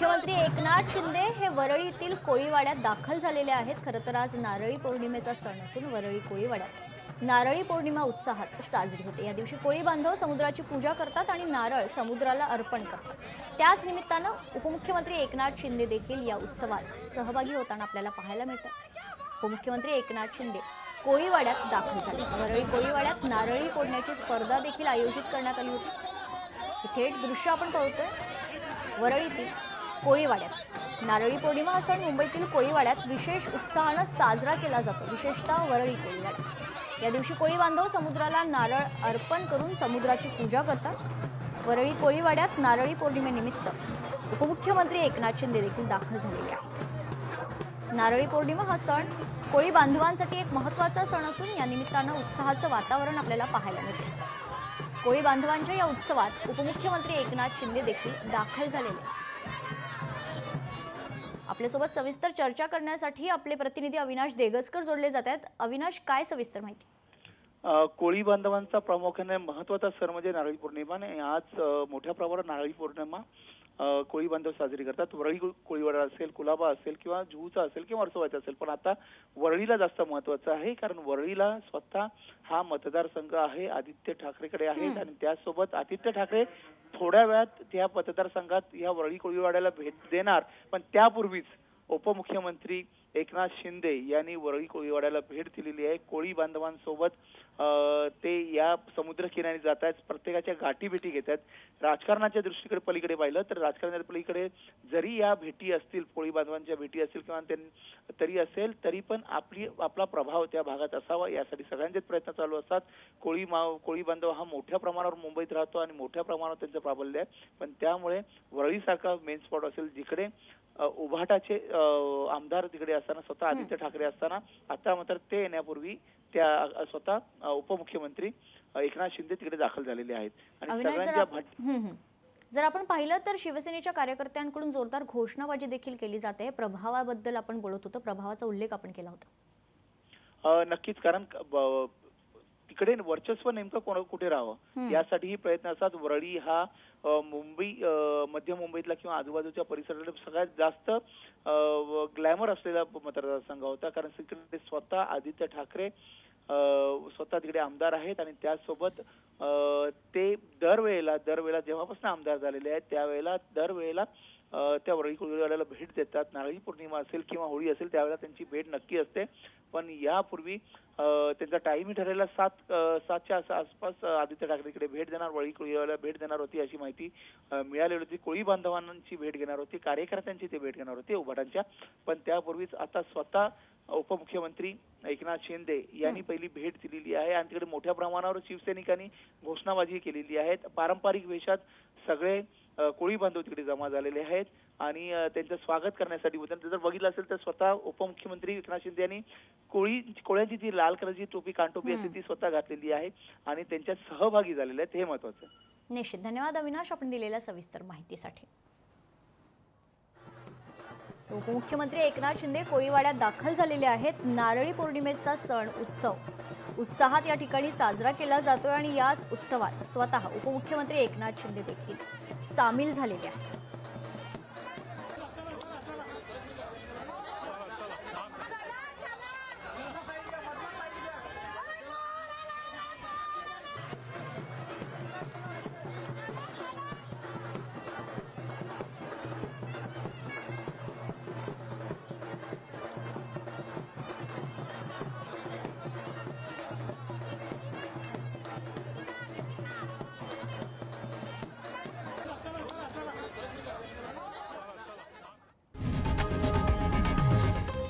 मुख्यमंत्री एकनाथ शिंदे हे वरळीतील कोळीवाड्यात दाखल झालेले आहेत। खरं तर आज नारळी पौर्णिमेचा सण असून वरळी कोळीवाड्यात नारळी पौर्णिमा उत्साहात साजरी होते। या दिवशी कोळी बांधव समुद्राची पूजा करतात आणि नारळ समुद्राला अर्पण करतात। त्याच निमित्तानं उपमुख्यमंत्री एकनाथ शिंदे देखील या उत्सवात सहभागी होताना आपल्याला पाहायला मिळतात। उपमुख्यमंत्री एकनाथ शिंदे कोळीवाड्यात दाखल झाले। वरळी कोळीवाड्यात नारळी फोडण्याची स्पर्धा देखील आयोजित करण्यात आली होती। थेट दृश्य आपण पाहतोय वरळीतील कोळीवाड्यात। नारळी पौर्णिमा हा सण मुंबईतील कोळीवाड्यात विशेष उत्साहाने साजरा केला जातो, विशेषतः वरळी कोळीवाड्यात। या दिवशी कोळी बांधव समुद्राला नारळ अर्पण करून समुद्राची पूजा करतात। वरळी कोळीवाड्यात नारळी पौर्णिमेनिमित्त उपमुख्यमंत्री एकनाथ शिंदे देखील दाखल झालेले आहेत। नारळी पौर्णिमा हा सण कोळी बांधवांसाठी एक महत्त्वाचा सण असून या निमित्तानं उत्साहाचं वातावरण आपल्याला पाहायला मिळते। कोळी बांधवांच्या या उत्सवात उपमुख्यमंत्री एकनाथ शिंदे देखील दाखल झालेले आहेत। आपल्यासोबत सविस्तर चर्चा करण्यासाठी आपले प्रतिनिधी अविनाश देगसकर जोडले जात आहेत। अविनाश, काय सविस्तर माहिती? कोळी बांधवांचा प्रामुख्याने महत्त्वाचा सण म्हणजे नारळी पौर्णिमा आणि आज मोठ्या प्रमाणावर नारळी पौर्णिमा कोळी बांधव साजरी करतात। वरळी कोळीवाडा असेल, कुलाबा असेल किंवा जुहूचा असेल किंवा वर्सोवाचा असेल, पण आता वरळीला जास्त महत्त्वाचं आहे कारण वरळीला स्वतः हा मतदारसंघ आहे आदित्य ठाकरेकडे आहेत आणि त्यासोबत आदित्य ठाकरे थोड्या वेळात त्या मतदारसंघात या वरळी कोळीवाड्याला भेट देणार। पण त्यापूर्वीच उपमुख्यमंत्री एकनाथ शिंदे यांनी वरळी कोळीवाड्याला भेट दिलेली आहे। कोळी बांधवांसोबत ते या समुद्र किनारी जात आहेत, प्रत्येकाच्या गाठी भेटी घेत आहेत। राजकारणाच्या दृष्टीकडे पलीकडे पाहिलं तर राजकारणाच्या पलीकडे जरी या भेटी असतील, कोळी बांधवांच्या भेटी असतील किंवा तरी असेल तरी पण आपला प्रभाव त्या भागात असावा यासाठी सगळ्यांचेच प्रयत्न चालू असतात। कोळी बांधव हा मोठ्या प्रमाणावर मुंबईत राहतो आणि मोठ्या प्रमाणावर त्यांचं प्राबल्य आहे, पण त्यामुळे वरळीसारखा मेन स्पॉट असेल जिकडे उभाटाचे आमदार तिकडे असताना स्वतः आदित्य ठाकरे असताना आता मात्र ते येण्यापूर्वी त्या स्वतः उपमुख्यमंत्री एकनाथ शिंदे तिकडे दाखल झालेले आहेत आणि सगळ्यांच्या जर आपण पाहिलं तर शिवसेनेच्या कार्यकर्त्यांकडून जोरदार घोषणाबाजी देखील केली जाते। प्रभावाबद्दल आपण बोलत होतो, प्रभावाचा उल्लेख आपण केला होता। नक्कीच, कारण तिकडे वर्चस्व नेमकं कुठे राहावं यासाठीही प्रयत्न असतात। वरळी हा मुंबई मध्य मुंबईतला किंवा आजूबाजूच्या परिसरातला सगळ्यात जास्त ग्लॅमर असलेला मतदारसंघ होता कारण तिकडे स्वतः आदित्य ठाकरे स्वतः तिकडे आमदार आहेत आणि त्यासोबत ते दरवेळेला जेव्हापासून आमदार झालेले आहेत त्यावेळेला दरवेळेला त्या वरळी कोळीवाड्याला भेट देतात। नारळी पौर्णिमा असेल किंवा होळी असेल त्यावेळेला त्यांची भेट नक्की असते, पण यापूर्वी त्यांचा टाइमही ठरलेला 7च्या आसपास आदित्य ठाकरेकडे भेट देणार, वरळी कोळीवाड्याला भेट देणार होती अशी माहिती मिळालेली होती। कोळी बांधवांची भेट घेणार होती, कार्यकर्त्यांची ते भेट घेणार होते उभाटांच्या, पण त्यापूर्वीच आता स्वतः उपमुख्यमंत्री एकनाथ शिंदे यांनी पहिली भेट दिलेली आहे आणि तिकडे मोठ्या प्रमाणावर शिवसैनिकांनी घोषणाबाजी केलेली आहे। पारंपरिक वेशात सगळे कोळी बांधव तिकडे जमा झालेले आहेत आणि त्यांचं स्वागत करण्यासाठी जर बघितलं असेल तर स्वतः उपमुख्यमंत्री एकनाथ शिंदे यांनी कोळ्यांची जी लाल कलरची टोपी कानटोपी असते ती स्वतः घातलेली आहे आणि त्यांच्यात सहभागी झालेले आहेत, हे महत्वाचं। निश्चित, धन्यवाद अविनाश आपण दिलेल्या सविस्तर माहितीसाठी। उपमुख्यमंत्री एकनाथ शिंदे कोळीवाड्यात दाखल झालेले आहेत। नारळी पौर्णिमेचा सण उत्साहात या ठिकाणी साजरा केला जातोय आणि याच उत्सवात स्वतः उपमुख्यमंत्री एकनाथ शिंदे देखील सामील झालेले आहेत।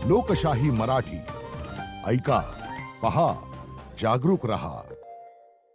लोकशाही मराठी ऐका, पहा, जागरूक रहा।